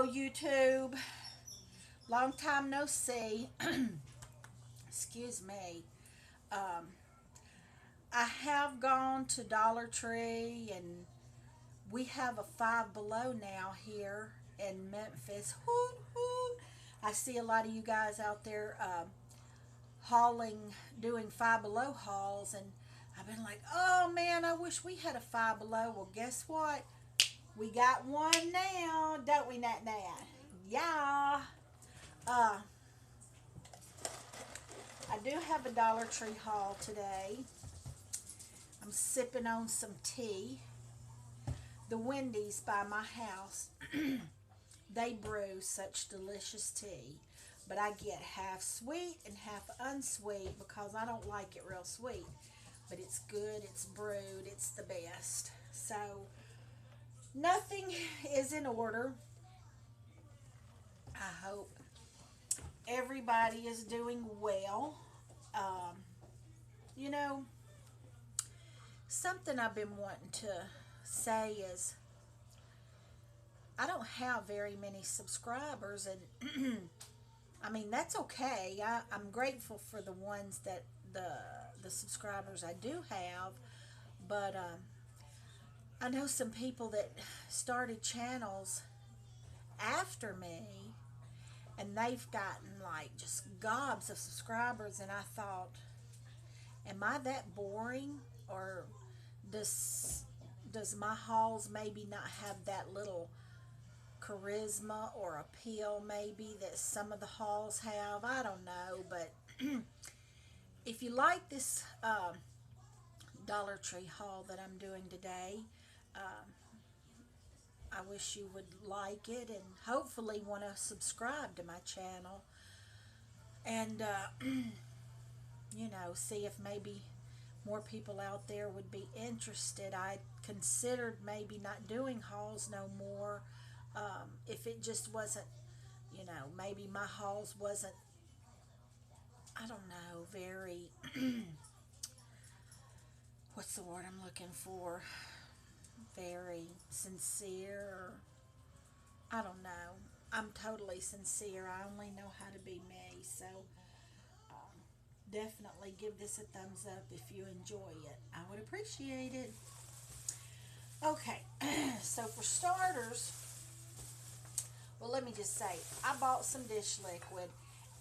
Hello, YouTube. Long time no see. Excuse me. Um, I have gone to Dollar Tree, and we have a Five Below now here in Memphis. Hoot, hoot. I see a lot of you guys out there hauling, doing Five Below hauls, and I've been like, oh man, I wish we had a Five Below. Well, guess what? We got one now, don't we, Nat Nat? Yeah. Uh, I do have a Dollar Tree haul today. I'm sipping on some tea. The Wendy's by my house, they brew such delicious tea, but I get half sweet and half unsweet because I don't like it real sweet. But it's good, it's brewed, it's the best. So, nothing is in order. I hope everybody is doing well. Um, you know, something I've been wanting to say is I don't have very many subscribers, and I mean that's okay. I'm grateful for the ones that the subscribers I do have, but I know some people that started channels after me, and they've gotten like just gobs of subscribers, and I thought, am I that boring, or does does my hauls maybe not have that little charisma or appeal maybe that some of the hauls have? I don't know, but if you like this Dollar Tree haul that I'm doing today, um, I wish you would like it and hopefully want to subscribe to my channel, and see if maybe more people out there would be interested. I considered maybe not doing hauls no more, if it just wasn't, maybe my hauls wasn't, I don't know, very, what's the word I'm looking for? Very sincere, or I don't know. I'm totally sincere. I only know how to be me. So definitely give this a thumbs up if you enjoy it. I would appreciate it. Okay, so for starters, well, let me just say, I bought some dish liquid,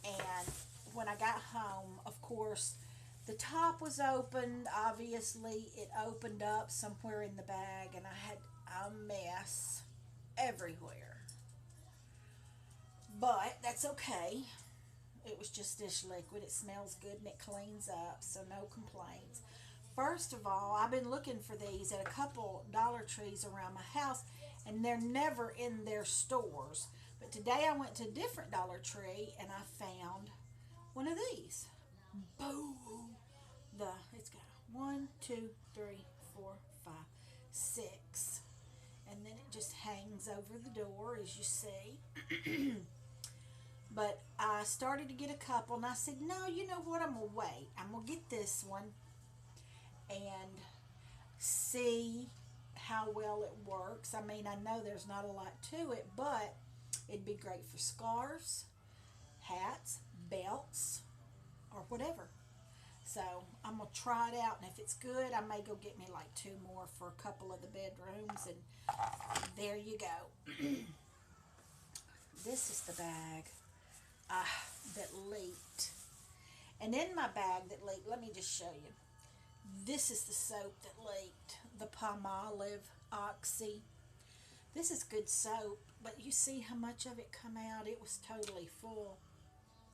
and when I got home, of course, the top was opened. Obviously, it opened up somewhere in the bag, and I had a mess everywhere. But that's okay. It was just dish liquid. It smells good and it cleans up, so no complaints. First of all, I've been looking for these at a couple Dollar Trees around my house, and they're never in their stores. But today I went to a different Dollar Tree and I found one of these. Boom! It's got one, two, three, four, five, six, and then it just hangs over the door, as you see. But I started to get a couple, and I said, no, you know what? I'm going to wait. I'm going to get this one and see how well it works. I mean, I know there's not a lot to it, but it'd be great for scarves, hats, belts, or whatever. So I'm going to try it out, and if it's good, I may go get me like two more for a couple of the bedrooms, and there you go. This is the bag that leaked. And in my bag that leaked, let me just show you. This is the soap that leaked, the Palmolive Oxy. This is good soap, but you see how much of it come out? It was totally full,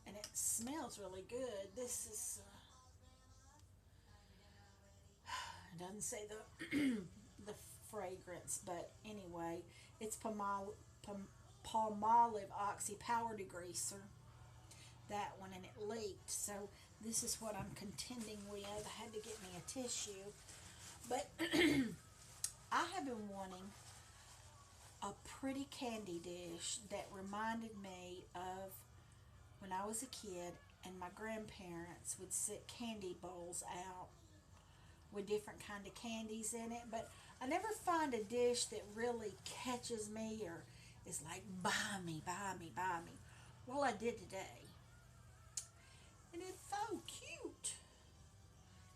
and it smells really good. This is, it doesn't say the the fragrance, but anyway, it's Palmolive Oxy Power Degreaser, that one, and it leaked. So this is what I'm contending with. I had to get me a tissue, but I have been wanting a pretty candy dish that reminded me of when I was a kid and my grandparents would set candy bowls out with different kind of candies in it, but I never find a dish that really catches me or is like, buy me, buy me, buy me. Well, I did today. And it's so cute.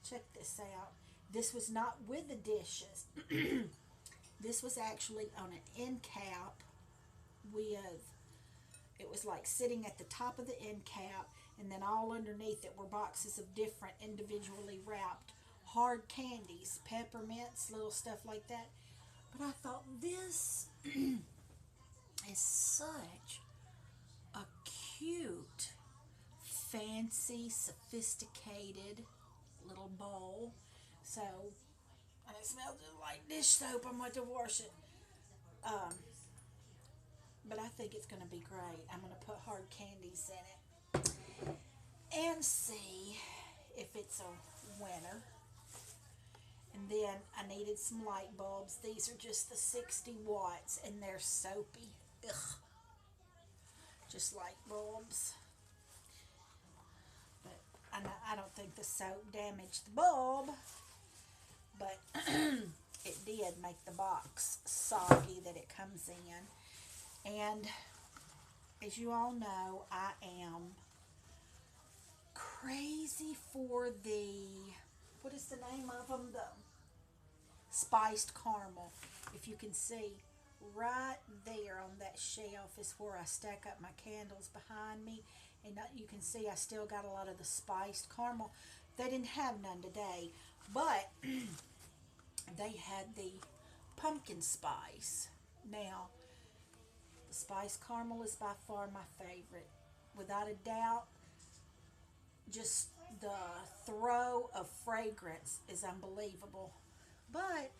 Check this out. This was not with the dishes. This was actually on an end cap with, it was like sitting at the top of the end cap, and then all underneath it were boxes of different individually wrapped hard candies, peppermints, little stuff like that. But I thought this is such a cute, fancy, sophisticated little bowl. So, and it smells just like dish soap. I'm going to wash it. But I think it's going to be great. I'm going to put hard candies in it and see if it's a winner. And then I needed some light bulbs. These are just the 60 watts and they're soapy. Ugh. Just light bulbs. But I don't think the soap damaged the bulb. But it did make the box soggy that it comes in. And as you all know, I am crazy for the, what is the name of them? The spiced caramel. If you can see, right there on that shelf is where I stack up my candles behind me. And you can see I still got a lot of the spiced caramel. They didn't have none today, but they had the pumpkin spice. Now, the spiced caramel is by far my favorite. Without a doubt, just the throw of fragrance is unbelievable. But,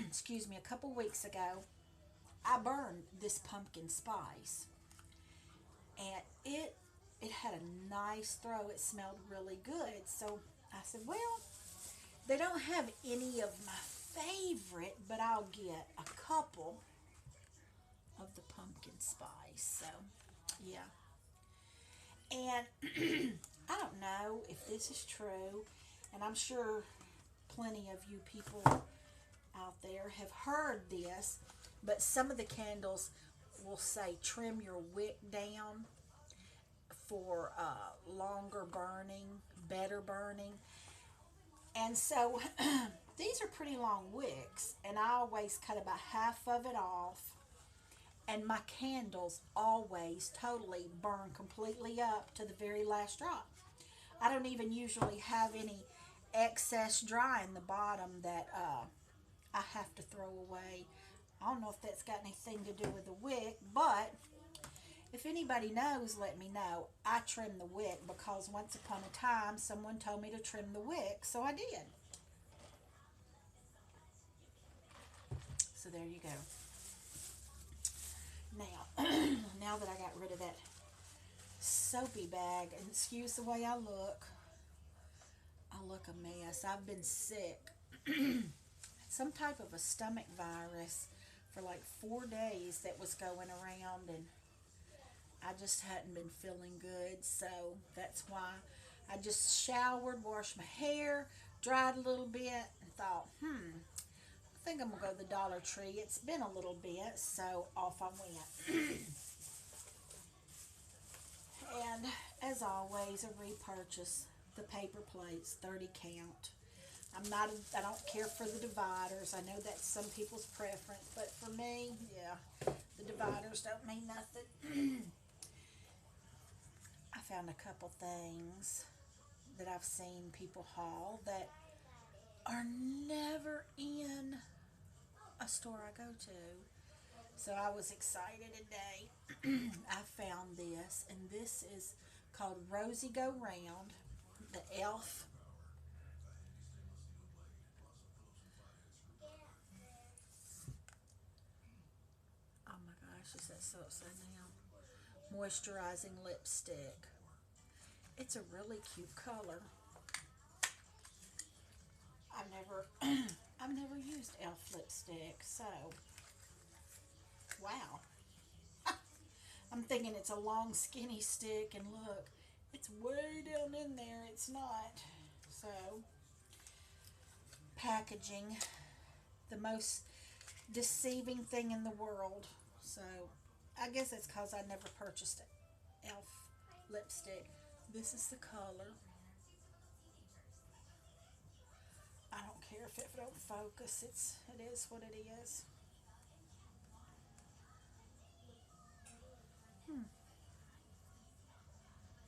excuse me, a couple weeks ago, I burned this pumpkin spice. And it had a nice throw. It smelled really good. So I said, well, they don't have any of my favorite, but I'll get a couple of the pumpkin spice. So, yeah. And I don't know if this is true, and I'm sure plenty of you people out there have heard this, but some of the candles will say trim your wick down for longer burning, better burning. And so these are pretty long wicks, and I always cut about half of it off, and my candles always totally burn completely up to the very last drop. I don't even usually have any excess dry in the bottom that I have to throw away. I don't know if that's got anything to do with the wick, but if anybody knows, let me know. I trim the wick because once upon a time someone told me to trim the wick, so I did. So there you go. Now, now that I got rid of that soapy bag, and excuse the way I look a mess. I've been sick. Some type of a stomach virus for like 4 days that was going around, and I just hadn't been feeling good, so that's why I just showered, washed my hair, dried a little bit, and thought, I think I'm going to go to the Dollar Tree. It's been a little bit, so off I went. And as always, I repurchase the paper plates, 30 count. I don't care for the dividers. I know that's some people's preference, but for me, yeah, the dividers don't mean nothing. I found a couple things that I've seen people haul that are never in a store I go to. So I was excited today. I found this, and this is called Rosie Go Round, the elf. Oh my gosh, is that so upside down? Moisturizing lipstick. It's a really cute color. I've never used elf lipstick, so wow. I'm thinking it's a long skinny stick, and look, it's way down in there. It's not. So packaging, the most deceiving thing in the world. So I guess it's because I never purchased elf lipstick. This is the color. I don't care if it don't focus. It is what it is. Hmm,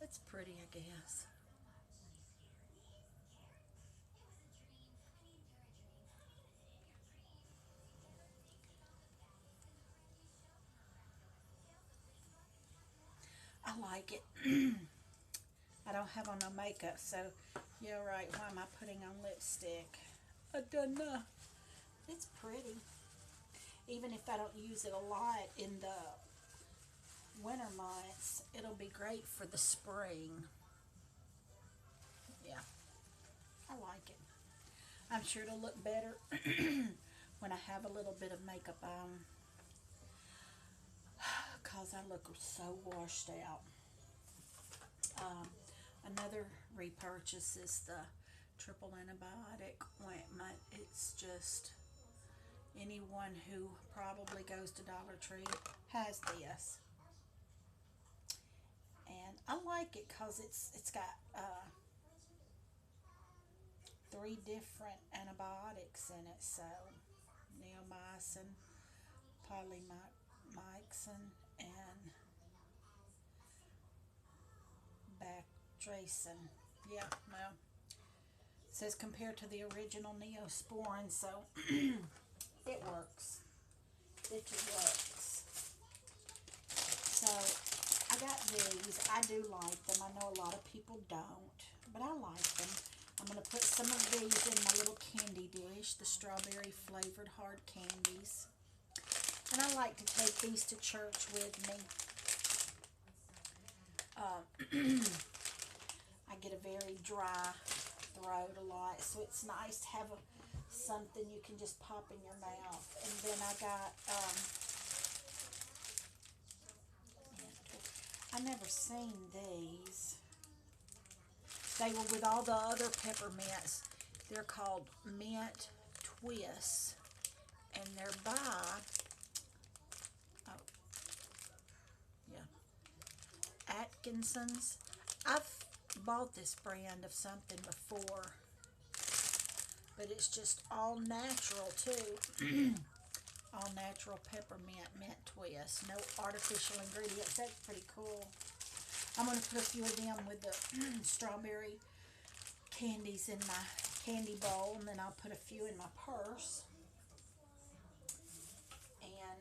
it's pretty, I guess. I like it. I don't have on no makeup, so you're right. Why am I putting on lipstick? I don't know. It's pretty. Even if I don't use it a lot in the winter months, it'll be great for the spring. Yeah, I like it. I'm sure it'll look better when I have a little bit of makeup on, because I look so washed out. Um, Another repurchase is the triple antibiotic ointment. It's just anyone who probably goes to Dollar Tree has this, and I like it because it's got three different antibiotics in it. So neomycin, polymyxin, and bactrasin. Yeah, well, it says compared to the original Neosporin, so it works. It works. So I got these. I do like them. I know a lot of people don't, but I like them. I'm going to put some of these in my little candy dish, the strawberry flavored hard candies. And I like to take these to church with me. I get a very dry throat a lot, so it's nice to have something you can just pop in your mouth. And then I never seen these. They were with all the other peppermints. They're called mint twists, and they're by, oh yeah, Atkinson's. I've bought this brand of something before, but it's just all natural too. All natural peppermint mint twist, no artificial ingredients. That's pretty cool. I'm going to put a few of them with the strawberry candies in my candy bowl, and then I'll put a few in my purse. And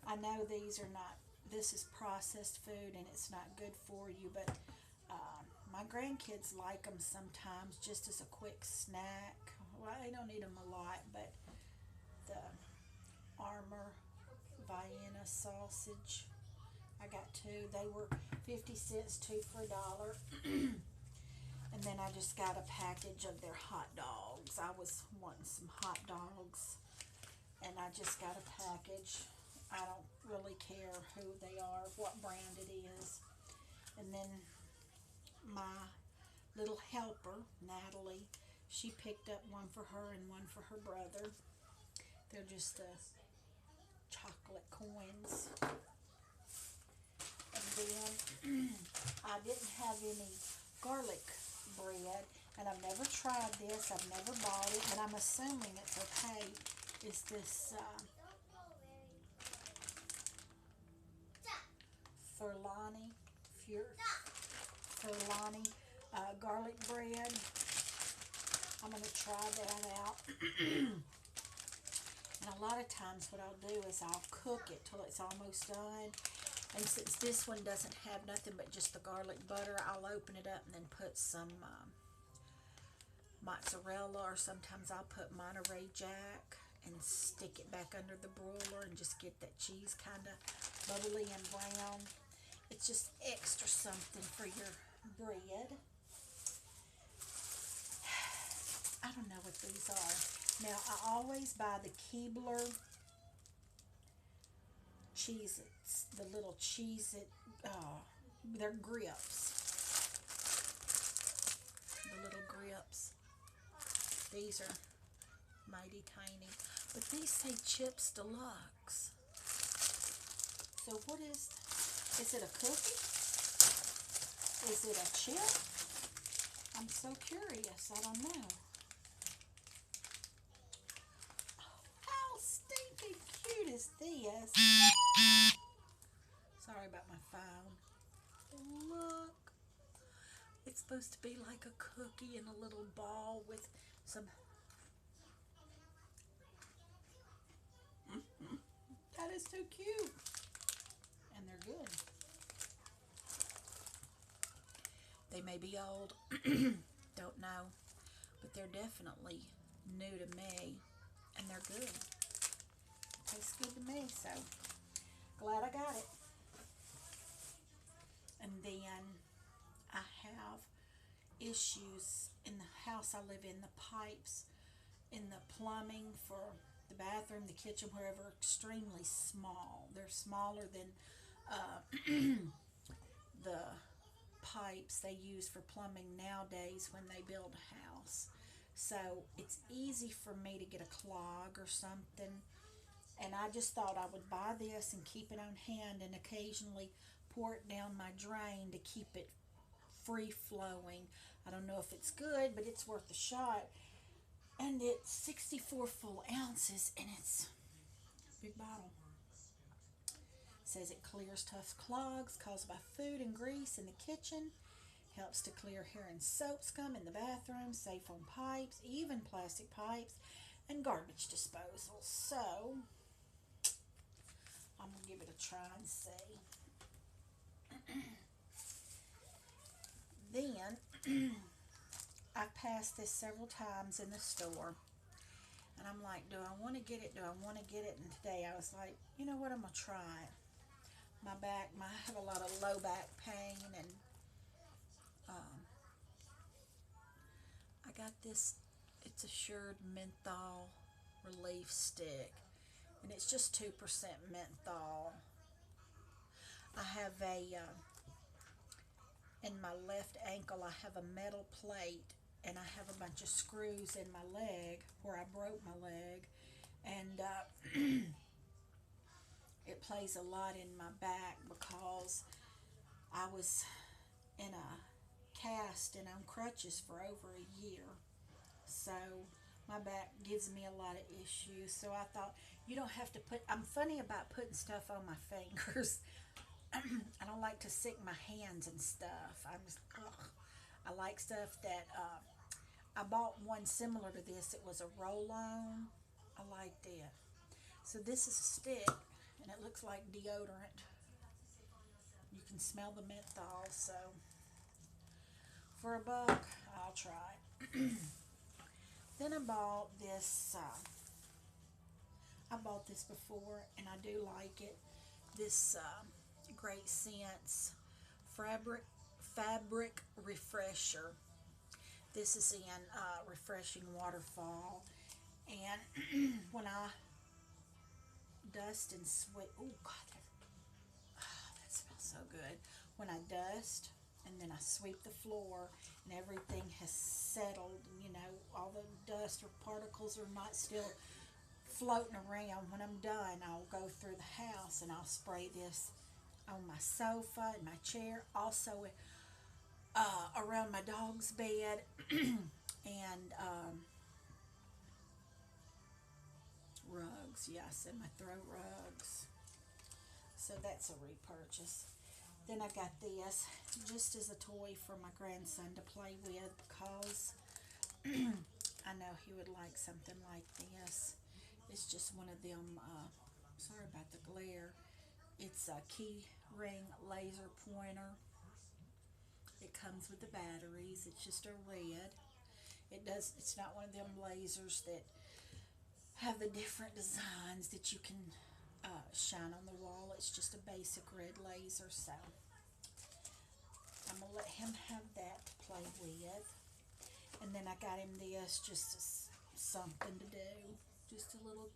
I know these are not, this is processed food and it's not good for you, but my grandkids like them sometimes just as a quick snack. Well, I don't eat them a lot, but the Armour Vienna sausage, I got two. They were 50 cents, two for $1. And then I just got a package of their hot dogs. I was wanting some hot dogs, and I just got a package. I don't really care who they are, what brand it is. And then my little helper, Natalie, she picked up one for her and one for her brother. They're just the chocolate coins. And then I didn't have any garlic bread, and I've never tried this. I've never bought it, but I'm assuming it's okay. Is this Furlani, Furlani garlic bread. I'm going to try that out. And a lot of times what I'll do is I'll cook it till it's almost done. And since this one doesn't have nothing but just the garlic butter, I'll open it up and then put some mozzarella, or sometimes I'll put Monterey Jack and stick it back under the broiler and just get that cheese kind of bubbly and brown. It's just extra something for your bread. I don't know what these are. Now, I always buy the Keebler Cheez-Its, the little Cheez-It, they're grips. The little grips. These are mighty tiny. But these say Chips Deluxe. So what is it a cookie? Is it a chip? I'm so curious. I don't know. How stinking cute is this? Sorry about my phone. Look. It's supposed to be like a cookie in a little ball with some... That is too cute. And they're good. They may be old. Don't know. But they're definitely new to me. And they're good. Tastes good to me, so glad I got it. And then I have issues in the house I live in. The pipes in the plumbing for the bathroom, the kitchen, wherever, are extremely small. They're smaller than the pipes they use for plumbing nowadays when they build a house. So it's easy for me to get a clog or something. And I just thought I would buy this and keep it on hand and occasionally pour it down my drain to keep it free flowing. I don't know if it's good, but it's worth a shot. And it's 64 full ounces, and it's a big bottle. It says it clears tough clogs caused by food and grease in the kitchen. Helps to clear hair and soap scum in the bathroom, safe on pipes, even plastic pipes, and garbage disposal. So, I'm going to give it a try and see. Then, I've passed this several times in the store. And I'm like, do I want to get it? Do I want to get it? And today I was like, you know what? I'm going to try it. I have a lot of low back pain. And I got this, it's Assured Menthol Relief Stick. And it's just 2% menthol. I have in my left ankle, I have a metal plate, and I have a bunch of screws in my leg where I broke my leg, and it plays a lot in my back because I was in a cast and on crutches for over a year. So my back gives me a lot of issues. So I thought, you don't have to I'm funny about putting stuff on my fingers. I don't like to stick my hands and stuff. I like stuff that, I bought one similar to this. It was a roll-on. I liked it. So this is a stick, and it looks like deodorant. You can smell the menthol, so for $1, I'll try it. Then I bought this, I bought this before, and I do like it. This Great Scents Fabric Refresher. This is in Refreshing Waterfall. And when I dust and sweep, oh God, that smells so good. When I dust and then I sweep the floor and everything has settled, you know, all the dust or particles are not still floating around. When I'm done, I'll go through the house and I'll spray this on my sofa and my chair, also around my dog's bed, and rugs. Yes, and my throw rugs. So that's a repurchase. Then I got this just as a toy for my grandson to play with because I know he would like something like this. It's just one of them, sorry about the glare. It's a key ring laser pointer. It comes with the batteries. It's just a red. It's not one of them lasers that have the different designs that you can shine on the wall. It's just a basic red laser. So I'm going to let him have that to play with. And then I got him this just as something to do. Just a little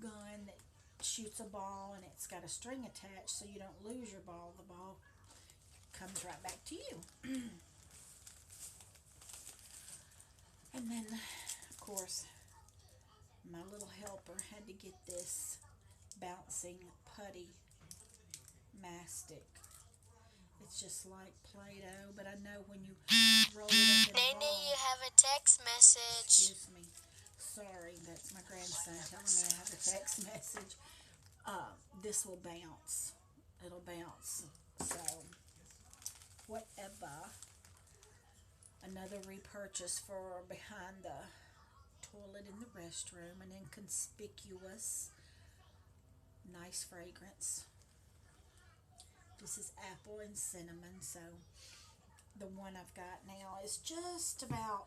gun that shoots a ball, and it's got a string attached so you don't lose your ball. The ball comes right back to you. And then, of course, My little helper had to get this bouncing putty mastic. It's just like Play-Doh, but I know when you roll it into the Nene, ball. you have a text message. Excuse me. Sorry, that's my grandson telling me I have a text message. This will bounce. It'll bounce. So, whatever. Another repurchase for behind the toilet in the restroom. An inconspicuous, nice fragrance. This is apple and cinnamon, so the one I've got now is just about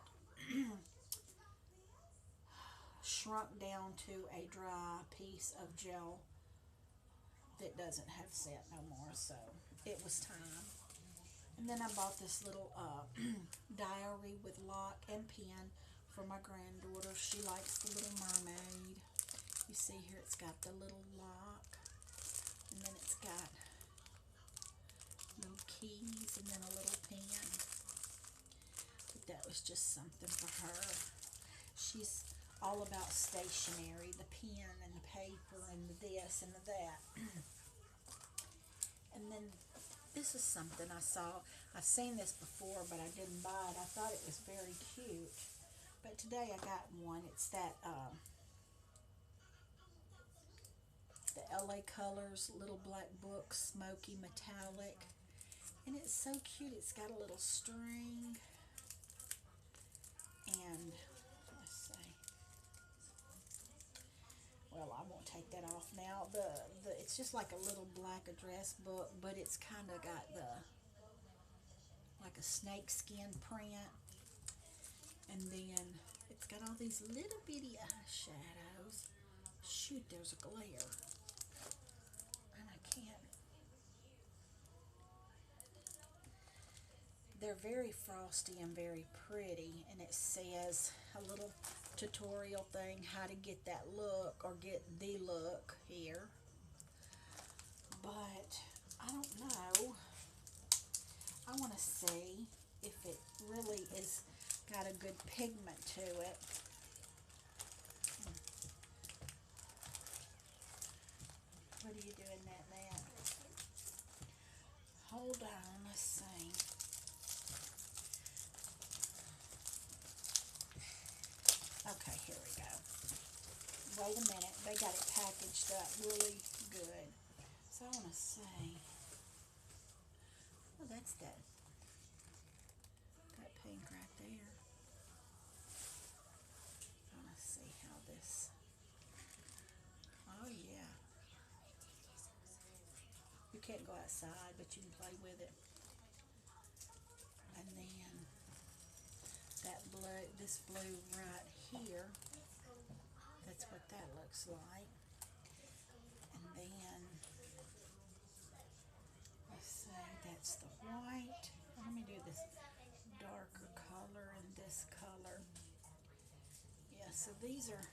shrunk down to a dry piece of gel that doesn't have scent no more, so it was time. And then I bought this little diary with lock and pen for my granddaughter. She likes the Little Mermaid. You see here it's got the little lock, and then it's got little keys, and then a little pen. But that was just something for her. She's all about stationery, the pen and the paper and the this and the that. And then this is something I saw. I've seen this before, but I didn't buy it. I thought it was very cute. But today I got one. It's that the LA Colors little black book, smoky metallic. And it's so cute. It's got a little string. And let's see. Well, I won't take that off now. It's just like a little black address book, but it's kind of got like a snake skin print, and then it's got all these little bitty eyeshadows. Shoot, there's a glare, and I can't. They're very frosty and very pretty, and it says a little tutorial thing how to get that look or get the look here. But I don't know. I want to see if it really is got a good pigment to it. What are you doing that, Nat? Hold on, let's see. Okay, here we go. Wait a minute, they got it packaged up really good. So I want to say, oh, that's that pink right there. I want to see how this, oh yeah. You can't go outside, but you can play with it. And then that blue, this blue right here, that's what that looks like. And then, let's see, that's the white. Let me do this darker color and this color. Yeah, so these are,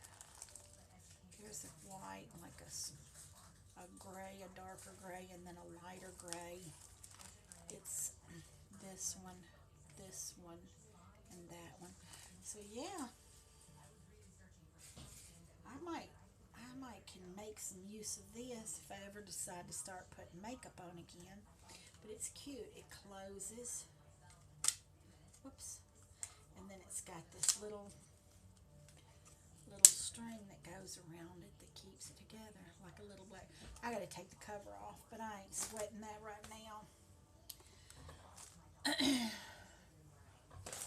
here's a white, like a gray, a darker gray, and then a lighter gray. It's this one, and that one. So yeah, I might can make some use of this if I ever decide to start putting makeup on again. But it's cute. It closes. Whoops. And then it's got this little string that goes around it that keeps it together, like a little black. I gotta take the cover off, but I ain't sweating that right now.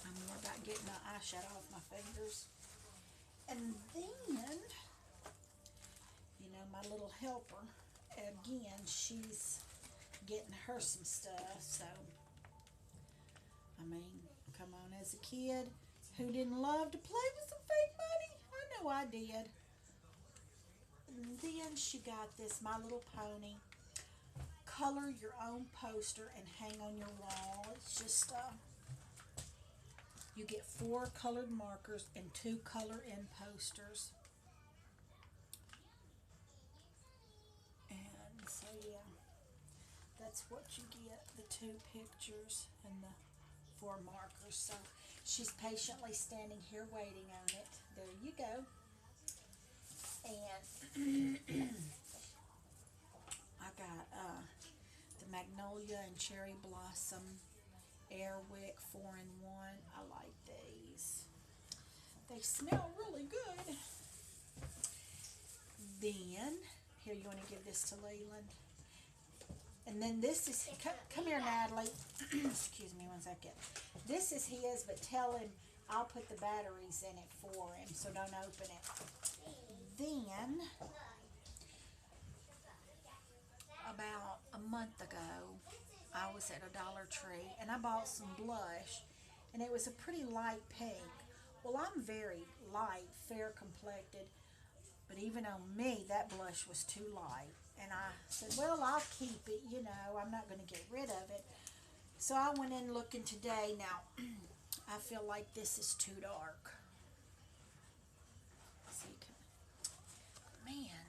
I'm more about getting the eyeshadow off my fingers. And then, you know, my little helper, again, she's getting her some stuff, so, I mean, come on, as a kid, who didn't love to play with some fake money? I know I did. And then she got this My Little Pony, color your own poster and hang on your wall. It's just, you get 4 colored markers and 2 color-in posters. And so, yeah, that's what you get, the 2 pictures and the 4 markers. So she's patiently standing here waiting on it. There you go. I got the Magnolia and Cherry Blossom Airwick 4-in-1. I like these. They smell really good. Then, here, you want to give this to Leland? And then this is, come here, Natalie. Excuse me one second. This is his, but tell him I'll put the batteries in it for him, so don't open it. Then, about a month ago, I was at a Dollar Tree, and I bought some blush, and it was a pretty light pink. Well, I'm very light, fair complected, but even on me, that blush was too light. And I said, well, I'll keep it, you know, I'm not going to get rid of it. So I went in looking today. Now, I feel like this is too dark. So you can, man,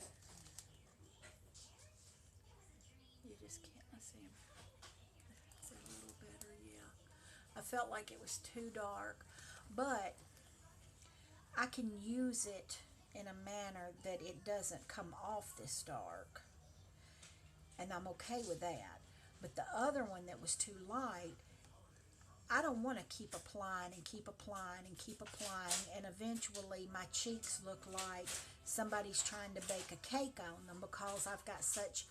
you just can't, let's see him. It's a little better, yeah. I felt like it was too dark, but I can use it in a manner that it doesn't come off this dark, and I'm okay with that. But the other one that was too light, I don't want to keep applying and keep applying and keep applying, and eventually my cheeks look like somebody's trying to bake a cake on them because I've got such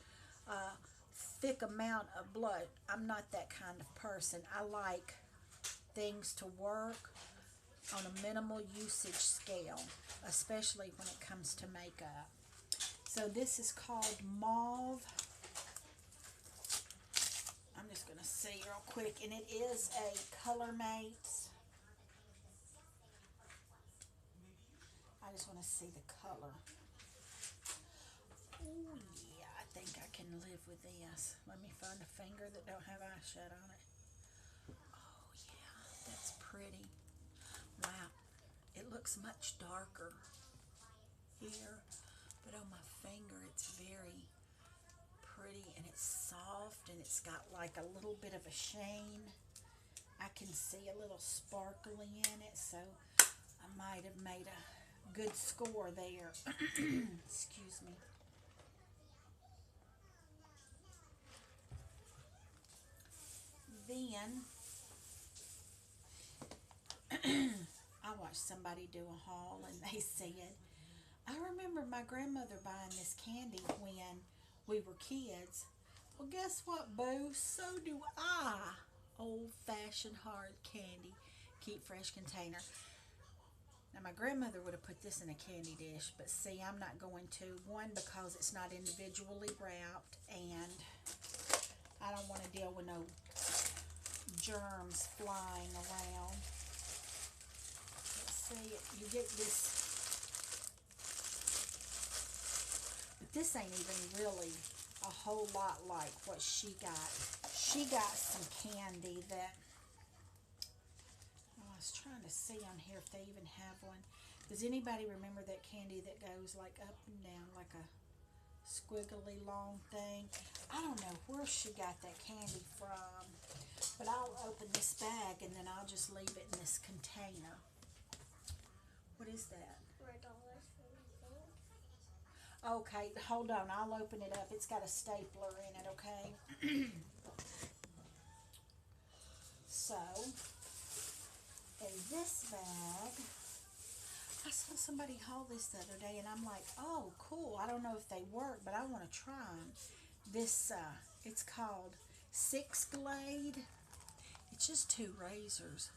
a thick amount of blood. I'm not that kind of person. I like things to work on a minimal usage scale, especially when it comes to makeup. So this is called Mauve. I'm just going to see real quick, and it is a Color Mates. I just want to see the color. Oh yeah, I think I can live with this. Let me find a finger that don't have eyeshadow on it. Oh yeah, that's pretty. Wow, it looks much darker here, but on my finger it's very pretty, and it's soft, and it's got like a little bit of a sheen. I can see a little sparkly in it, so I might have made a good score there. Excuse me. Then I watched somebody do a haul, and they said, I remember my grandmother buying this candy when we were kids. Well, guess what, boo? So do I. Old-fashioned hard candy. Keep fresh container. Now, my grandmother would have put this in a candy dish, but see, I'm not going to. One, because it's not individually wrapped, and I don't want to deal with no germs flying around. Let's see, you get this, but this ain't even really a whole lot like what she got. She got some candy that, I was trying to see on here if they even have one. Does anybody remember that candy that goes like up and down like a squiggly long thing? I don't know where she got that candy from, but I'll open this bag and then I'll just leave it in this container. What is that? Okay, hold on, I'll open it up. It's got a stapler in it, okay? So, in this bag, I saw somebody haul this the other day, and I'm like, oh, cool. I don't know if they work, but I want to try them. This, it's called 6 Glade. It's just 2 razors,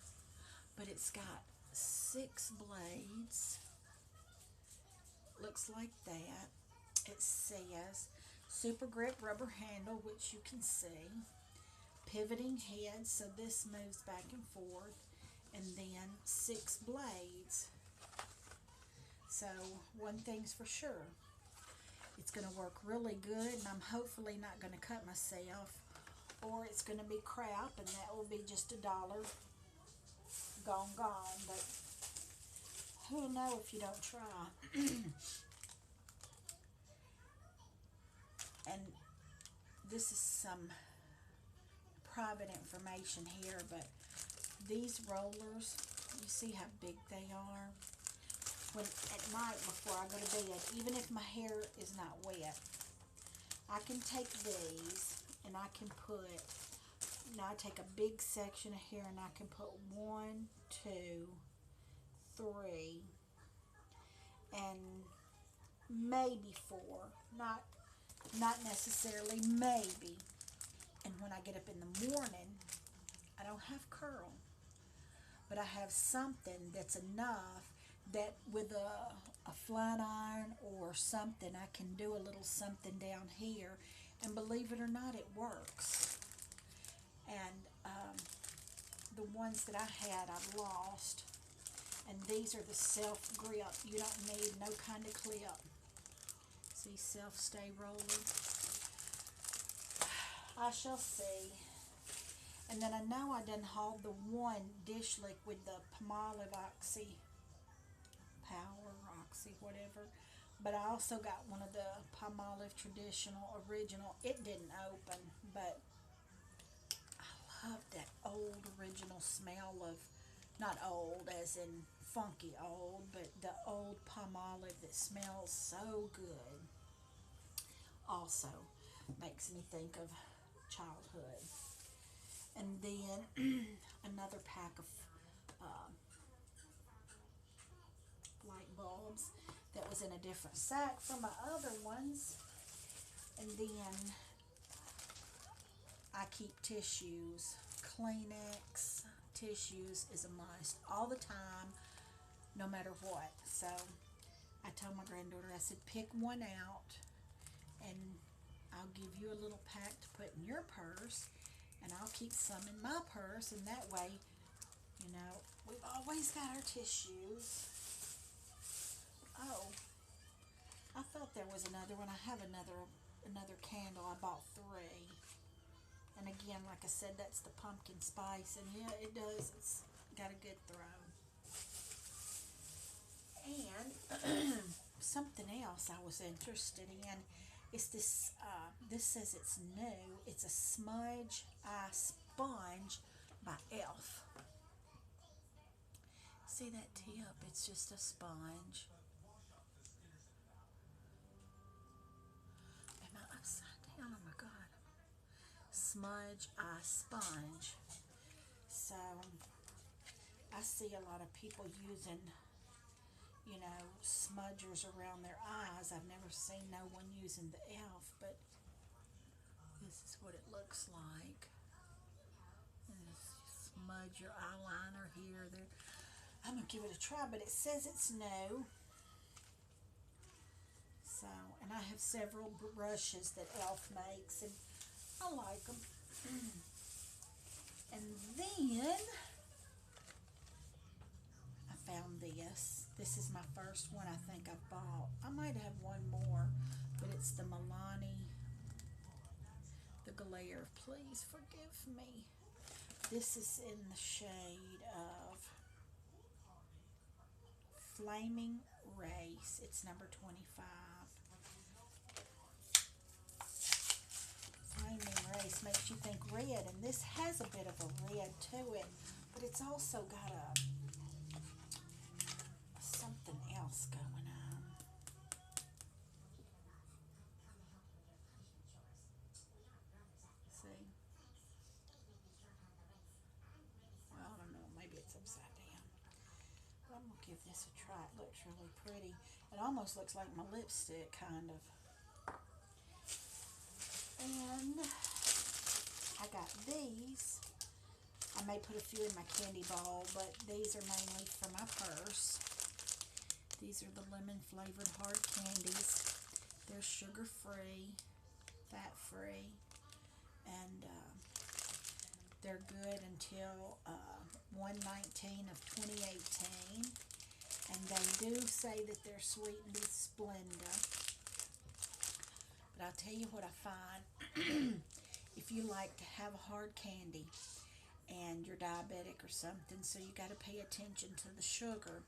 but it's got 6 blades. Looks like that. It says super grip rubber handle, which you can see. Pivoting head, so this moves back and forth. And then 6 blades. So one thing's for sure, it's going to work really good, and I'm hopefully not going to cut myself, or it's going to be crap, and that will be just $1 gone. But who'll know if you don't try? And this is some private information here, but these rollers, you see how big they are? when at night before I go to bed, even if my hair is not wet, I can take these and I can put, now I take a big section of hair and I can put 1, 2, 3, and maybe 4, not necessarily, maybe. And when I get up in the morning, I don't have curl, but I have something that's enough that with a flat iron or something, I can do a little something down here, and believe it or not, it works. And the ones that I had, I've lost, and these are the self-grip. You don't need no kind of clip. See, self-stay roller. I shall see. And then I know I done hauled the one dish liquid, the Palmolive Oxy Power, Oxy, whatever. But I also got one of the Palmolive Traditional Original. It didn't open, but I love that old original smell of, not old as in funky old, but the old Palmolive that smells so good. Also makes me think of childhood. And then another pack of uh, light bulbs that was in a different sack from my other ones. And then I keep tissues. Kleenex, tissues is a must all the time, no matter what. So I told my granddaughter, I said, pick one out and I'll give you a little pack to put in your purse, and I'll keep some in my purse, and that way, you know, we've always got our tissues. Oh, I thought there was another one. I have another candle. I bought 3. And again, like I said, that's the pumpkin spice, and yeah, it does. It's got a good throw. And something else I was interested in is this. This says it's new. It's a smudge eye sponge by Elf. See that tip? It's just a sponge. Am I upside down? Oh my God. Smudge eye sponge. So I see a lot of people using, you know, smudgers around their eyes. I've never seen no one using the Elf, but this is what it looks like. And smudge your eyeliner here, there. I'm gonna give it a try, but it says it's new. So, and I have several brushes that Elf makes, and I like them. And then I found this. This is my first one I think I've bought. I might have one more, but it's the Milani, the Glare. Please forgive me. This is in the shade of Flaming Race. It's number 25. Flaming Race makes you think red, and this has a bit of a red to it, but it's also got a something else going on. See? Well, I don't know. Maybe it's upside down. But I'm going to give this a try. It looks really pretty. It almost looks like my lipstick, kind of. And I got these. I may put a few in my candy bowl, but these are mainly for my purse. These are the lemon flavored hard candies. They're sugar free, fat free, and they're good until 1/19 of 2018. And they do say that they're sweetened with Splenda. But I'll tell you what I find. If you like to have a hard candy and you're diabetic or something, so you got to pay attention to the sugar,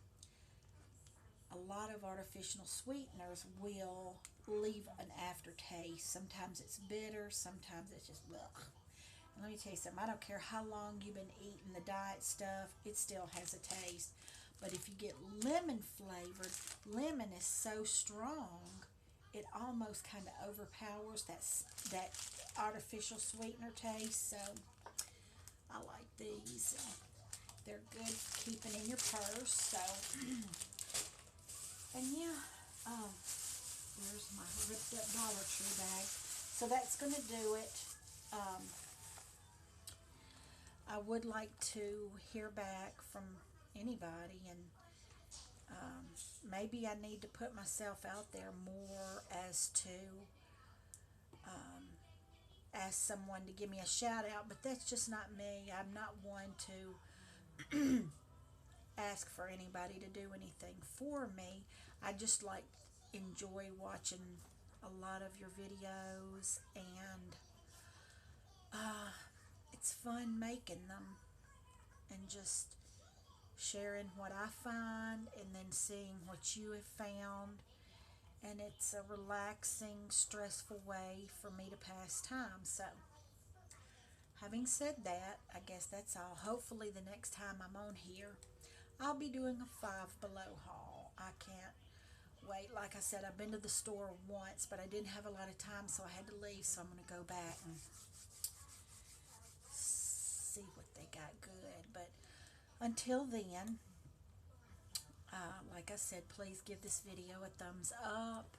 a lot of artificial sweeteners will leave an aftertaste. Sometimes it's bitter, sometimes it's just ugh. And let me tell you something, I don't care how long you've been eating the diet stuff, it still has a taste. But if you get lemon flavored, lemon is so strong, it almost kind of overpowers that artificial sweetener taste. So I like these. They're good keeping in your purse. So, and yeah, there's my ripped up Dollar Tree bag. So that's going to do it. I would like to hear back from anybody, and maybe I need to put myself out there more as to ask someone to give me a shout out, but that's just not me. I'm not one to ask for anybody to do anything for me. I just like enjoy watching a lot of your videos, and it's fun making them and just sharing what I find and then seeing what you have found. And it's a relaxing, stressful way for me to pass time. So, having said that, I guess that's all. Hopefully, the next time I'm on here, I'll be doing a Five Below haul. I can't wait. Like I said, I've been to the store once, but I didn't have a lot of time, so I had to leave. So I'm going to go back and see what they got good. But until then, like I said, please give this video a thumbs up.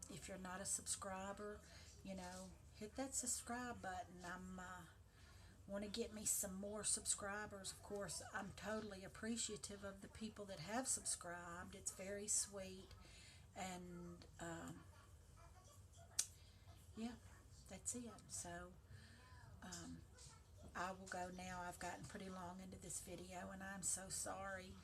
If you're not a subscriber, hit that subscribe button. I'm want to get me some more subscribers. Of course, I'm totally appreciative of the people that have subscribed. It's very sweet. And yeah, that's it. So I will go now. I've gotten pretty long into this video, and I'm so sorry.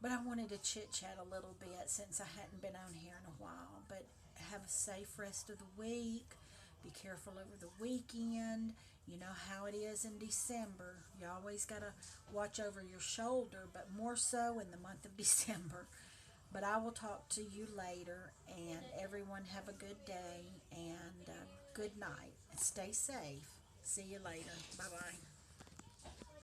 But I wanted to chit-chat a little bit since I hadn't been on here in a while. But have a safe rest of the week. Be careful over the weekend. You know how it is in December. You always got to watch over your shoulder, but more so in the month of December. But I will talk to you later, and everyone have a good day and good night. And stay safe. See you later. Bye-bye.